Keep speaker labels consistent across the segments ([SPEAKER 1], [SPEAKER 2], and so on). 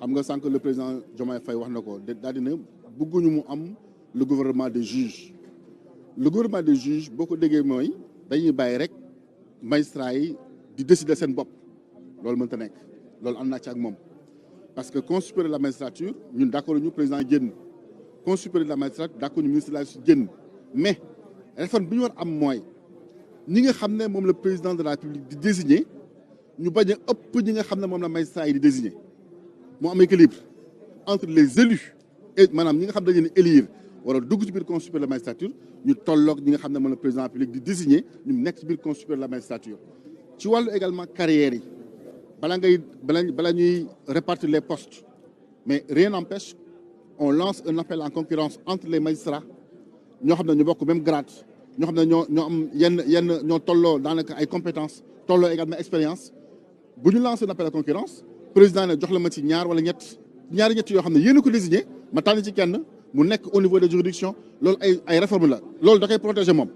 [SPEAKER 1] xam nga sànq le président Diomaye Faye wax na ko daal dina bëgguñu mu am le gouvernement des juges le gouvernement des juges boo ko déggee mooy dañuy bàyyi rek magistrats yi di décider seen bopp loolu mënta nekk loolu am naa ci ak moom parce que conseil supérieur de la magistrature ñun d'accord ñu président génn conseil supérieur de la magistrature d'accord ñu ministre de la justice génn mais réforme bi ñu war am mooy ñi nga xam ne moom le président de la République di désigner ñu bañ a ëpp ñi nga xam ne moom la magistrat yi di désigner moo am équilibre entre les élus et maanaam ñi nga xam ne dañu leen élire wala dugg ci biir conseil supérieur de la magistrature ñu tolloog ñi nga xam ne moom le président de la République di désigner ñu nekk ci biir conseil supérieur de la magistrature ci wàllu également carrière yi bala ñuy répartir les postes mais rien n'empêche on lance un appel en concurrence entre les magistrats ñoo xam ne ñu bokk même grade ñoo xam ne ñoo am yenn ñoo tolloo daanaka ay compétences tolloo également expérience bu ñu lancer un appel à concurrence président ne jox la ma ci ñaar wala ñaari ñett yoo xam ne yéen a ko désigné ma tànn ci kenn mu nekk au niveau des juridictions loolu ay réforme la loolu da koy protéger moom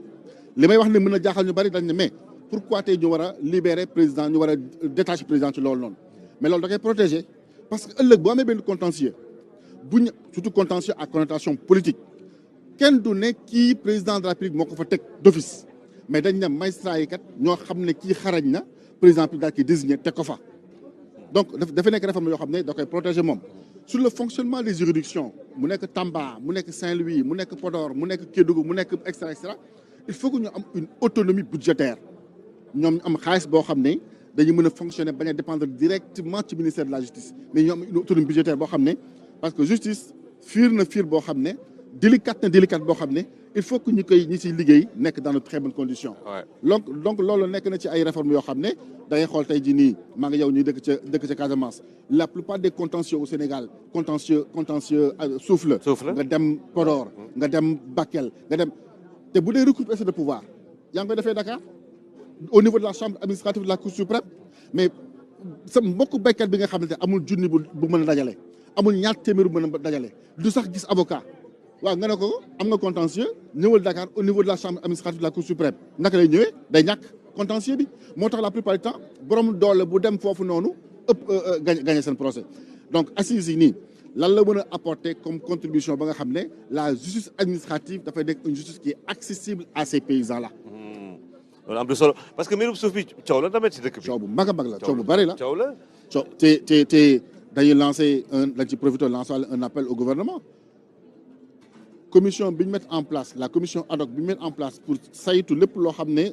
[SPEAKER 1] li may wax ne mën a jaaxal ñu bari dañ ne mais pourquoi tey ñu war a libérer président ñu war a détacher président ci loolu noonu mais loolu da koy protéger parce que ëllëg boo amee benn contentieux surtout contentieux à connotation politique kenn du ne kii président de la République moo ko fa teg d'office mais dañ ne magistrat yi kat ñoo xam ne kii xarañ na président daal ki désigné teg ko fa donc dafa nekk réforme yoo xam ne da koy protéger moom sur le fonctionnement des juridictions mu nekk Tamba mu nekk Saint-Louis mu nekk Podor mu nekk Kédougou mu nekk extra il faut que ñu am une autonomie budgétaire ñoom ñu am xaalis boo xam ne dañu mën a fonctionner bañ a dépendre directement ci ministère de la justice mais ñu am une autonomie budgétaire boo xam ne parce que justice fiir boo xam ne délicate boo xam ne il faut que ñi ciy liggéey nekk dans de très bonnes conditions. donc loolu nekk na ci ay réformes yoo xam ne da ngay xool tey jii nii maa ngi yow ñuy dëkk ca Casamance la plupart des contentieux au Sénégal contentieux suuf la nga dem Podor nga dem Bakel nga dem te bu dee recoupe excès de pouvoir yaa ngi koy defee Dakar au niveau de la chambre administrative de la Cour suprême mais sa mbokku béykat bi nga xamante amul junni bu mën a dajale amul ñaar téeméer bu mën a dajale du sax gis avocat waaw nga ne ko am nga contentieux ñëwal Dakar au niveau de la chambre administrative de la Cour suprême naka lay ñëwee day ñàkk contentieux bi moo tax la plupart du temps borom doole bu dem foofu noonu gagné seen procès donc assises yi nii lan la mën a apporter comme contribution ba nga xam ne la justice administrative dafay nekk une justice qui est accessible à ces paysans là.
[SPEAKER 2] loolu am na solo parce que mbirum suuf bi coow la tamit ci dëkk bi.
[SPEAKER 1] coow bu mag a mag la coow bu bari la.
[SPEAKER 2] coow la
[SPEAKER 1] te dañuy lancer dañ ci profiter lancer un appel au gouvernement. commission bi ñu mettre en place la commission ad hoc bi ñu mettre en place pour saytu lépp loo xam ne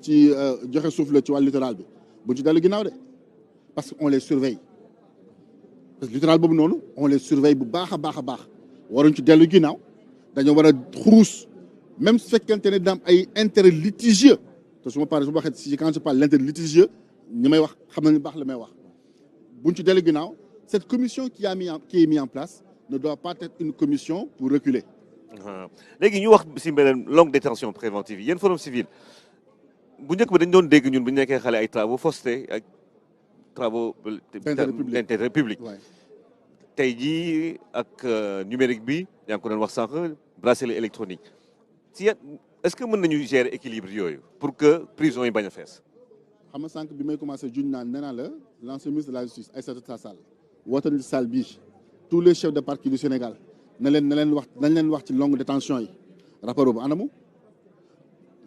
[SPEAKER 1] ci joxe suuf la ci wàllu littoral bi bu ci dellu ginnaaw de parce que on les surveille parce que littoral boobu noonu on les surveille bu baax a baax a baax waruñ ci dellu ginnaaw dañoo war a xuus même su fekkente ne dina am ay intérêt litigieux te su ma waxee si quand je parle l'intérêt litigieux ñi may wax xam nañu baax la may wax buñ ci dellu ginnaaw cette commission qui est mise en place ne doit pas être une commission pour reculer.
[SPEAKER 2] léegi ñu wax si beneen longue détention préventive yéen forum civil bu njëkk ba dañ doon dégg ñun bu ñu nekkee xale ay travaux forcés ak travaux d'intérêt public tey jii ak numérique bi yaa ngi ko doon wax sànq bracelet électronique si est-ce que mën nañu gérer équilibre yooyu pour que prison yi bañ a fees.
[SPEAKER 1] xam nga sànq bi may commencé juñ naan nee naa la l'ancien ministre de la justice Aïssata Tall Sall woote na salle bii tous les chefs de parquet du Sénégal nañ leen wax ci longue détention yi rapport boobu anamu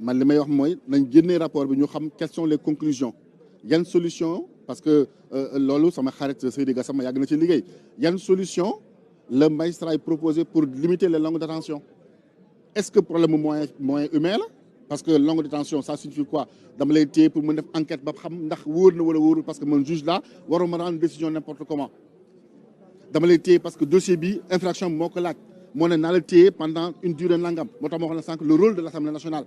[SPEAKER 1] man li may wax mooy nañ génnee rapport bi ñu xam quelles sont les conclusions yan solution parce que loolu sama xarit Seydi Gassama yàgg na ci liggéey yan solution le magistrat yi proposé pour limiter les longues détentions est-ce que problème moyen humain la parce que longue détention ça signifie quoi dama lay téye pour mën def enquête ba xam ndax wóor na wala wóorul parce que man juge là waruma rendre décision n'importe comment dama lay téye parce que dossier bi infraction bi moo ko laaj moo ne naa la téye pendant une durée nangam moo tax ma wax la sànq le rôle de l'Assemblée nationale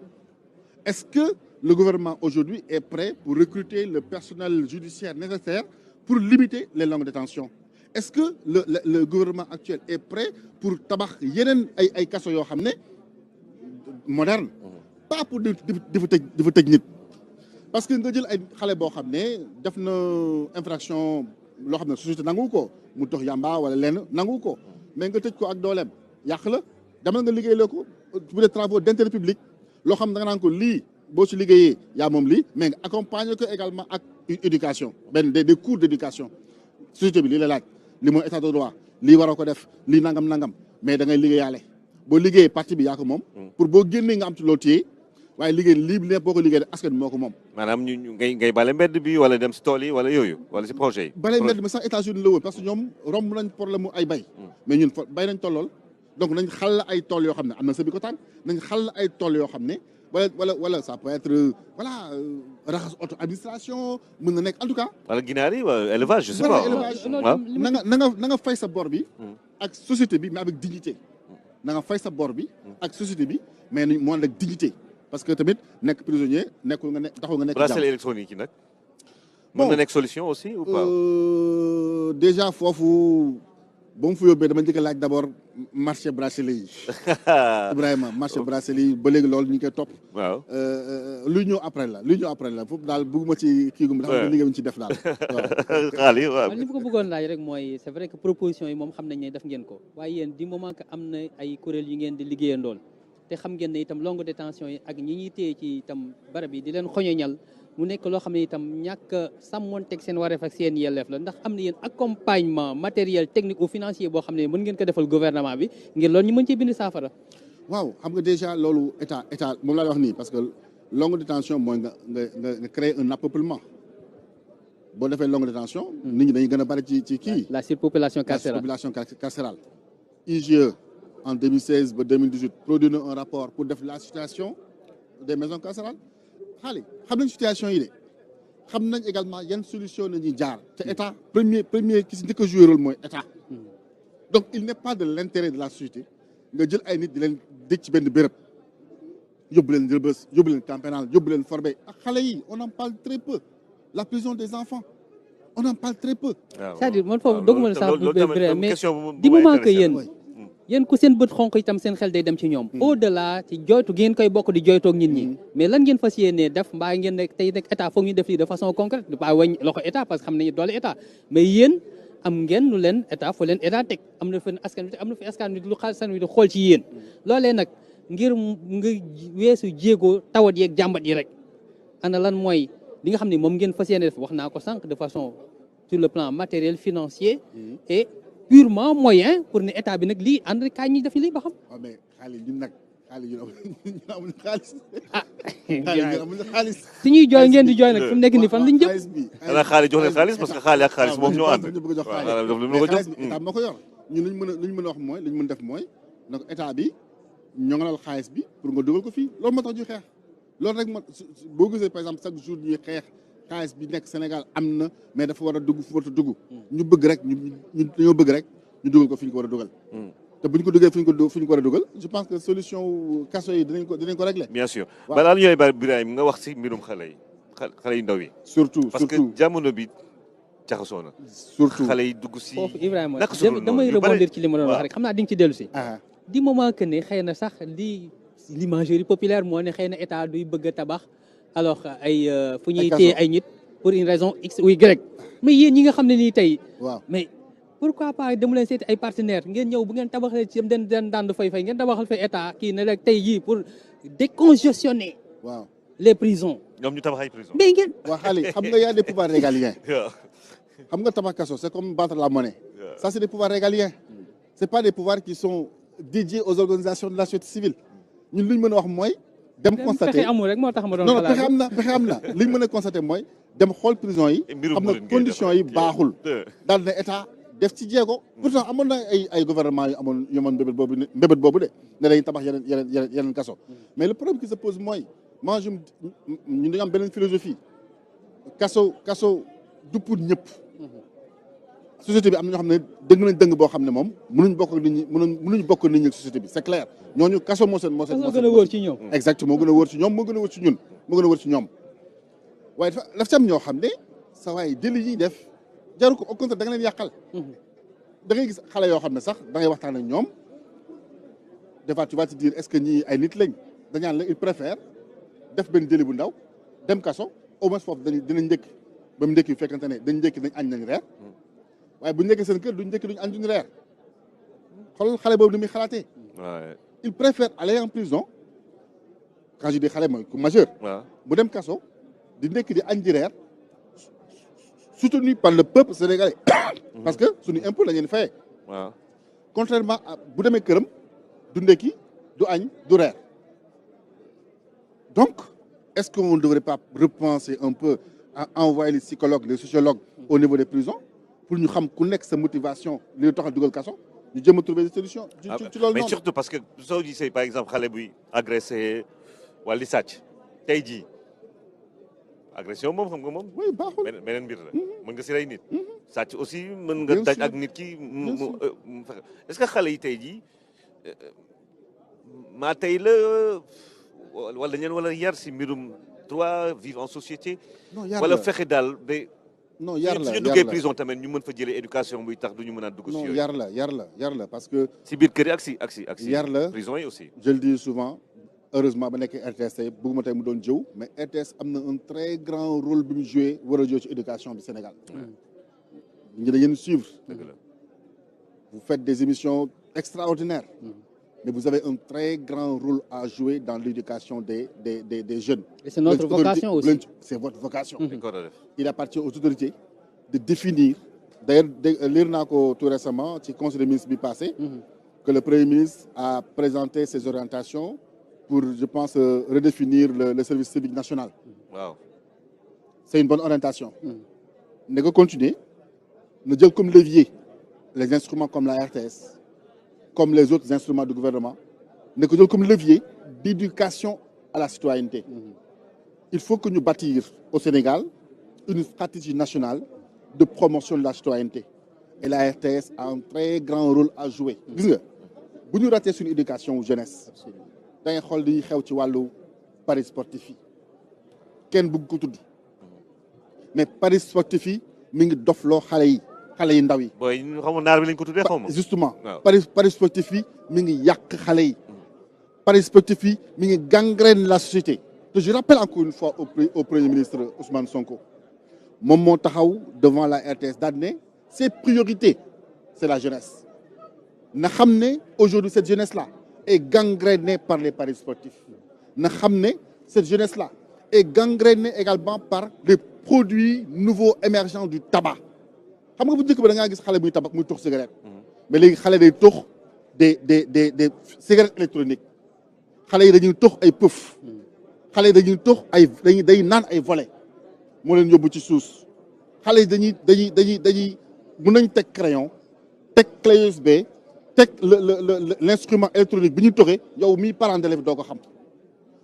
[SPEAKER 1] est-ce que le gouvernement aujourd'hui est prêt pour recruter le personnel judiciaire nécessaire pour limiter les longues détentions est-ce que le gouvernement actuel est prêt pour tabax yeneen ay kaso yoo xam ne moderne pas pour di fa tëj nit parce que nga jël ay xale boo xam ne def na infraction loo xam ne société nangu ko mu tox yamba wala lenn nangu ko mais nga tëj ko ak dooleem yàq la demal nga liggéey la ko pour des travaux d'intérêt public loo xam ne da nga naan ko lii boo ci liggéeyee yaa moom lii mais nga accompagner ko également ak une éducation benn des cours d'éducation société bi lii la laaj li mooy état de droit lii waroo ko def lii nangam mais da ngay liggéeyaale boo liggéeyee parti bi yaa ko moom. pour boo génnee nga am ci loo téye waaye liggéey lii bi boo ko liggéey askan bi moo ko moom.
[SPEAKER 2] maanaam ngay bale mbedd bi wala dem si tool yi wala yooyu wala si projet yi.
[SPEAKER 1] bale mbedd bi sax États-Unis la woon parce que ñoom romb nañ problème mu ay bay. mais ñun bay nañ tollool donc nañ xal ay tool yoo xam ne am na Sébikotane nañ xal ay tool yoo xam ne wala ça peut être voilà raxas auto administration mën na nekk en tout cas.
[SPEAKER 2] wala ginaar yi wala élevage je sais pas.
[SPEAKER 1] élevage na nga fay sa bor bi. ak société bi mais avec dignité. na nga fay sa bor bi. ak société bi mais ni moo nag dignité. parce que tamit nekk prisonnier nekkul nga nekk taxul nga nekk.
[SPEAKER 2] bracelet électronique yi nag. mën na nekk solution aussi ou pas.
[SPEAKER 1] déjà foofu ba mu fa yóbbee dama njëkk a laaj d'abord marché bracelet yi. Ibrahima marché bracelet yi ba léegi loolu ñu ngi koy topp.
[SPEAKER 2] waaw
[SPEAKER 1] luy ñëw après la foofu daal bëgguma ci kii gu dafa liggéey ci def daal.
[SPEAKER 2] xaalis waaw.
[SPEAKER 3] li ma ko bëggoon laaj rek mooy c'est vrai que proposition yi moom xam nañ ne def ngeen ko waaye yéen du moment que am na ay kuréel yu ngeen di liggéeyandool te xam ngeen ne itam longue détention yi ak ñi ñuy téye ci itam barab yi di leen xoñoñal mu nekk loo xam ne itam ñàkk sàmmoonteeg seen wareef ak seen yelleef la ndax am na yéen accompagnement matériel technique ou financier boo xam ne mën ngeen ko defal gouvernement bi ngir loolu ñu mën cee bind saafara.
[SPEAKER 1] waaw xam nga déjà loolu état moom laa wax nii parce que longue détention mooy nga créer un appeuplement boo defee longue détention nit ñi dañuy gën a bari ci kii.
[SPEAKER 3] la surpopulation carcérale
[SPEAKER 1] la surpopulation carcérale. IGE en 2016 ba 2018 produit na un rapport pour def la situation des maisons carcérales xaalis xam nañ situation yi de xam nañ également yan solution la ñuy jaar te état premier ki si njëkk a joué rôle mooy état donc il n'est pas de l'intérêt de la société nga jël ay nit di leen dëj ci benn béréb yóbbu leen Rebeuss yóbbu leen camp pénal yóbbu leen Forbey ak xale yi on en parle très peu la prison des enfants on en parle très peu.
[SPEAKER 3] c'est-à-dire man foofu doguma la sax mais du moment que yéen ku seen bët xonk itam seen xel day dem ci ñoom au delà ci joytu ngeen koy bokk di joytoog nit ñi mais lan ngeen fas yéenee def mbaa ngeen ne tey nag état foog ñu def lii de façon concrète du pas wañ loxo état parce que xam nañu doole état mais yéen am ngeen lu leen état foo leen état teg am na fi askan wi am na fi askan wi lu xaalisan wi di xool ci yéen loolee nag ngir nga weesu jéego tawat yeeg jàmbat yi rek ana lan mooy li nga xam ne moom ngeen fas yéene def wax naa ko sànq de façon sur le plan matériel financier et purement moyen pour ne état bi nag lii ànd kaay ñi def lii ba xam.
[SPEAKER 1] waaw mais xaalis ñun amuñu xaalis.
[SPEAKER 3] amuñu xaalis. su ñuy jooy ngeen di jooy nag fi mu nekk nii fan lañ jëm.
[SPEAKER 2] xanaa xaalis jox leen xaalis parce que xaalis ak xaalis moom ñoo ànd.
[SPEAKER 1] ñu bëgg a jox xaalis mais état moo ko yor ñun luñ mën a wax mooy luñ mën def mooy donc état bi ñoŋalal xaalis bi pour nga dugal ko fii loolu moo tax ñu xeex loolu rek boo gisee par exemple chaque jour ñuy xeex. xaalis bi nekk Sénégal am na mais dafa war a dugg fu war a dugg ñu bëgg rek ñu dañoo bëgg rek ñu dugal ko fi ñu ko war a dugal te bu ñu ko duggee fi ñu ko war a dugal je pense que solution kaso yi dinañ ko régler
[SPEAKER 2] bien sûr balaa ñooy bari Birahim nga wax ci mbirum xale yu ndaw yi
[SPEAKER 1] surtout
[SPEAKER 2] parce que jamono bi jaxasoo na
[SPEAKER 1] surtout
[SPEAKER 2] xale yi dugg ci
[SPEAKER 3] foofu Ibrahima damay rebondir ci li ma doon wax rek xam naa di nga ci dellu si du moment que ne xëy na sax l'imagerie populaire moo ne xëy na état duy bëgg a tabax alors ay fu ñuy téye ay nit pour une raison X ou Y mais yéen ñi nga xam ne nii tey mais pourquoi pas demu leen seeti ay partenaires ngeen ñëw bu ngeen tabaxalee ci den daan fay ngeen tabaxal fay état kii ne rek tey jii pour décongestionner les prisons
[SPEAKER 2] ñoom ñu tabax ay prison
[SPEAKER 3] mais ngeen
[SPEAKER 1] waa xale xam nga y a des pouvoirs régaliens xam nga tabax kaso c'est comme battre la monnaie ça c'est des pouvoirs régaliens c'est pas des pouvoirs qui sont dédiés aux organisations de la société civile ñun lu ñu mën a wax mooy dem constater
[SPEAKER 3] pexe amul rek moo tax ma doon
[SPEAKER 1] non pexe am na li ñu mën a constater mooy dem xool prison yi xam na conditions yi baaxul daal na état def ci jéego pourtant amoon na ay gouvernement yu amoon mbébét boobu de ne dañuy tabax yeneen kaso mais le problème qui se pose mooy moi ñun dañu am beneen philosophie kaso du pour ñëpp société bi am na ñoo xam ne dëng boo xam ne moom mënuñ bokk nit ñi ak société bi c'est clair ñooñu kaso moo seen
[SPEAKER 3] gën a wóor ci ñoom
[SPEAKER 1] exactement moo gën a wóor ci ñoom moo gën a wóor ci ñun moo gën a wóor ci ñoom waaye daf ci am ñoo xam ne sa waay délit yi def jaru ko au contraire da nga leen yàqal da ngay gis xale yoo xam ne sax da ngay waxtaan ak ñoom des fois tu vas te dire est-ce que ñii ay nit lañ dañaan la il préfère def benn délit bu ndaw dem kaso au moins foofu dinañ njëkk ba mu njëkk fekkante ne dañ njëkk nañ añ nañ reer waaye bu ñu nekkee seen kër duñ njëkk duñ añ duñ reer xoolal xale boobu ni muy xalaatee il préfère aller en prison quand je dis xale mooy ku majeur mu dem kaso di ndekki di añ di reer soutenu par le peuple sénégalais. Parce que suñu impôt la ngeen fayee.
[SPEAKER 2] waaw
[SPEAKER 1] Contrairement à bu demee këram du ndekki du añ du reer. Donc est-ce qu'on ne devrait pas repenser un peu à envoyer les psychologues les sociologues au niveau des prisons pour ñu xam ku nekk sa motivation li tax a dugal kaso ñu jéem a trouver des solutions. ci loolu
[SPEAKER 2] mais
[SPEAKER 1] noonu
[SPEAKER 2] surtout parce que soo gisee par exemple xale buy agressé wala di sàcc tey jii agression moom xam nga moom.
[SPEAKER 1] oui baaxul
[SPEAKER 2] beneen mbir la. mën nga si rey nit. sàcc aussi mën nga daj ak nit ki est-ce que xale yi tey jii maa tey la wala dañu leen wala yar si mbirum droit vivre en société.
[SPEAKER 1] non yar
[SPEAKER 2] wala
[SPEAKER 1] la
[SPEAKER 2] fexe daal ba.
[SPEAKER 1] non yar la
[SPEAKER 2] suñu duggee prison tamit ñu mën fa jëlee éducation buy tax du ñu mën a dugg si
[SPEAKER 1] non
[SPEAKER 2] yooyu.
[SPEAKER 1] yar la parce que.
[SPEAKER 2] si biir kër yi ak si
[SPEAKER 1] yar la
[SPEAKER 2] prison yi aussi.
[SPEAKER 1] je le dis souvent heureusement ba nekk RTS tey bëgguma tey mu doon jëw mais RTS am na un très grand rôle bi mu joué war a joué ci éducation bi Sénégal. ñu da ngeen suivre.
[SPEAKER 2] dëgg la
[SPEAKER 1] vous faites des émissions extraordinaires. mais vous avez un très grand rôle à jouer dans l'éducation des jeunes.
[SPEAKER 3] Et c'est notre vocation aussi.
[SPEAKER 1] C'est votre vocation.
[SPEAKER 2] dañ ko war a def.
[SPEAKER 1] Il appartient aux autorités de définir. D'ailleurs, lire naa ko tout récemment ci conseil des ministres bi passé. Que le Premier ministre a présenté ses orientations pour, je pense, redéfinir le service civique national.
[SPEAKER 2] waaw
[SPEAKER 1] C'est une bonne orientation. Ne ko continuer na jël comme levier les instruments comme la RTS, comme les autres instruments du gouvernement, ne ko jël comme levier d'éducation à la citoyenneté. Il faut que nous bâtir au Sénégal une stratégie nationale de promotion de la citoyenneté. Et la RTS a un très grand rôle à jouer. Gis nga bu ñu raté suñu éducation jeunesse da ngay xool di xew ci wàllu paris sportif yi kenn bëgg ko tudd mais paris sportif yi mi ngi dofloo xale yi ndaw yi.
[SPEAKER 2] booy ñu xamul naar bi lañ ko tuddee xaw ma.
[SPEAKER 1] justement
[SPEAKER 2] waaw.
[SPEAKER 1] paris sportif yi mi ngi yàq xale yi. paris sportif yi mi ngi gangrène la société. te je rappelle encore une fois au premier ministre Ousmane Sonko moom moo taxaw devant la RTS daal ne ses priorités c'est la jeunesse na xam ne aujourd'hui cette jeunesse là est gangrénée par les paris sportifs na xam ne cette jeunesse là est gangrénée également par les produits nouveaux émergents du tabac. xam nga bu njëkk ba da ngaa gis xale muy tabac muy tux cigarette mais léegi xale day tux des cigarettes électroniques xale yi dañuy tux ay puff xale yi dañuy tux ay day naan ay volet moo leen yóbbu ci suus xale yi dañuy mën nañ teg crayon teg clé USB teg l'instrument électronique bi ñu tuxee yow mii parent d'élève doo ko xam.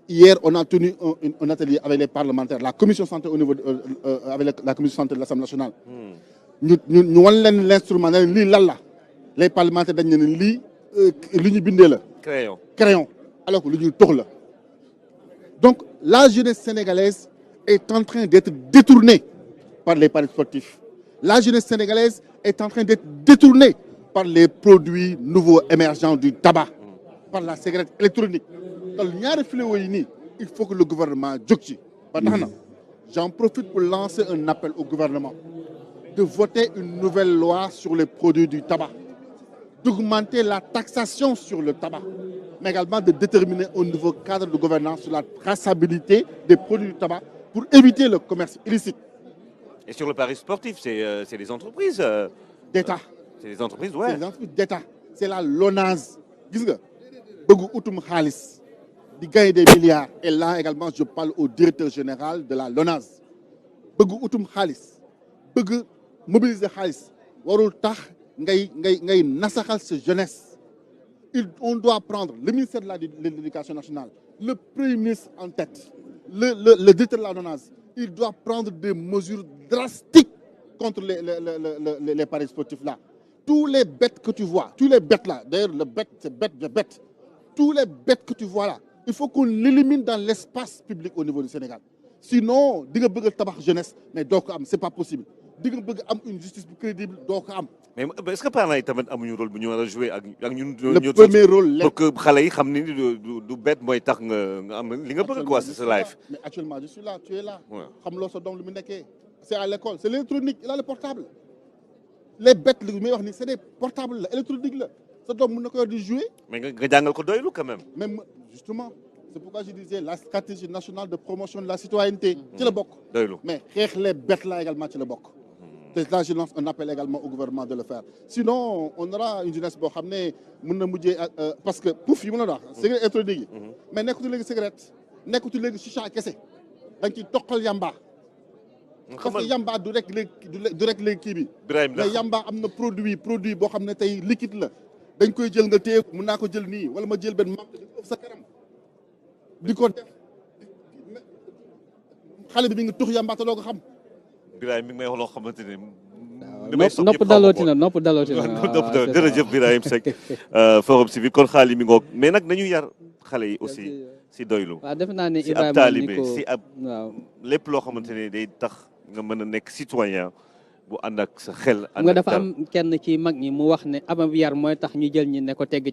[SPEAKER 1] Hier on a tenu un atelier avec les parlementaires la commission santé au niveau avec la commission santé de l'Assemblée nationale. ñu wan leen l'instrument ne lii lan la les parlementaires dañ ne lii li ñu bindee la. crayon alors que lu ñuy tux la. Donc la jeunesse sénégalaise est en train d'être détournée par les paris sportifs. La jeunesse sénégalaise est en train d'être détournée par les produits nouveaux émergents du tabac, par la cigarette électronique. Donc ñaari fléau yi nii il faut que le gouvernement jóg ci. ba tax na j'en profite pour lancer un appel au gouvernement de voter une nouvelle loi sur les produits du tabac, d'augmenter la taxation sur le tabac, mais également de déterminer un nouveau cadre de gouvernance sur la traçabilité des produits du tabac pour éviter le commerce illicite.
[SPEAKER 2] Et sur le pari sportif, c'est les entreprises.
[SPEAKER 1] D'État.
[SPEAKER 2] C'est les entreprises, ouais.
[SPEAKER 1] C'est les entreprises d'État. C'est la LONASE. Gis nga bëgg utum xaalis di gagner des milliards. Et là également, je parle au directeur général de la LONASE. bëgg utum xaalis bëgg mobiliser xaalis warul tax ngay nasaxal sa jeunesse. On doit prendre le ministère de l'Éducation nationale, le premier ministre en tête, le directeur de la LONASE. Il doit prendre des mesures drastiques contre les paris sportifs là. Tous les bêtes que tu vois, tous les bêtes là, d'ailleurs le bête, c'est bête de bête. Tous les bêtes que tu vois là, il faut qu'on l'élimine dans l'espace public au niveau du Sénégal. Sinon, di nga bëgg tabax jeunesse, mais doo ko am, c'est pas possible. Di nga bëgg am une justice crédible, doo ko am.
[SPEAKER 2] Mais est-ce que parents yi tamit amuñu rôle bu ñu war a jouer ak ñun.
[SPEAKER 1] Le premier rôle
[SPEAKER 2] pour que xale yi xam ni du bête mooy tax nga am li nga bëgg quoi, c'est ce life.
[SPEAKER 1] Mais actuellement, je suis là, tu es là.
[SPEAKER 2] Ouais.
[SPEAKER 1] Xam loo sa doom lu mu nekkee. C'est à l'école, c'est l'électronique, il a le portable. Les bêtes li may wax ni c'est des portables la électronique la. Sa doom mën na ko yor di jouer.
[SPEAKER 2] Mais nga jàngal ko doylu quand même.
[SPEAKER 1] Même justement, c'est pourquoi je disais la stratégie nationale de promotion de la citoyenneté ci la bokk.
[SPEAKER 2] doylu
[SPEAKER 1] Mais xeex les bêtes là également ci la bokk. Là, je lance un appel également au gouvernement de le faire. Sinon, on aura une jeunesse boo xam ne mën na mujjee parce que pouf yi mën a wax cigarette électronique yi mais nekkutu léegi cigarette nekkutu léegi chicha kese dañ ciy toqal yamba parce que yamba du rek léegi kii bi mais yamba am na produit boo xam ne tey liquide la dañ koy jël nga téye mën naa ko jël nii wala ma jël benn manque di ko sa kanam di ko def xale bi mi ngi tux yamba te doo ko xam.
[SPEAKER 2] Birahim mi ngi may wax loo xamante ne.
[SPEAKER 3] nopp dalooti na
[SPEAKER 2] jërëjëf Birahim Seck Forum Civil kon xaalis mi ngoog mais nag nañu yar xale yi aussi si doylu.
[SPEAKER 3] waaw defe naa ne
[SPEAKER 2] si ab taalibe si ab lépp loo xamante ne day tax nga mën a nekk citoyen bu ànd ak sa xel.
[SPEAKER 3] nga dafa am kenn ci mag ñi mu wax ne ab yar mooy tax ñu jël ñi ne ko tegg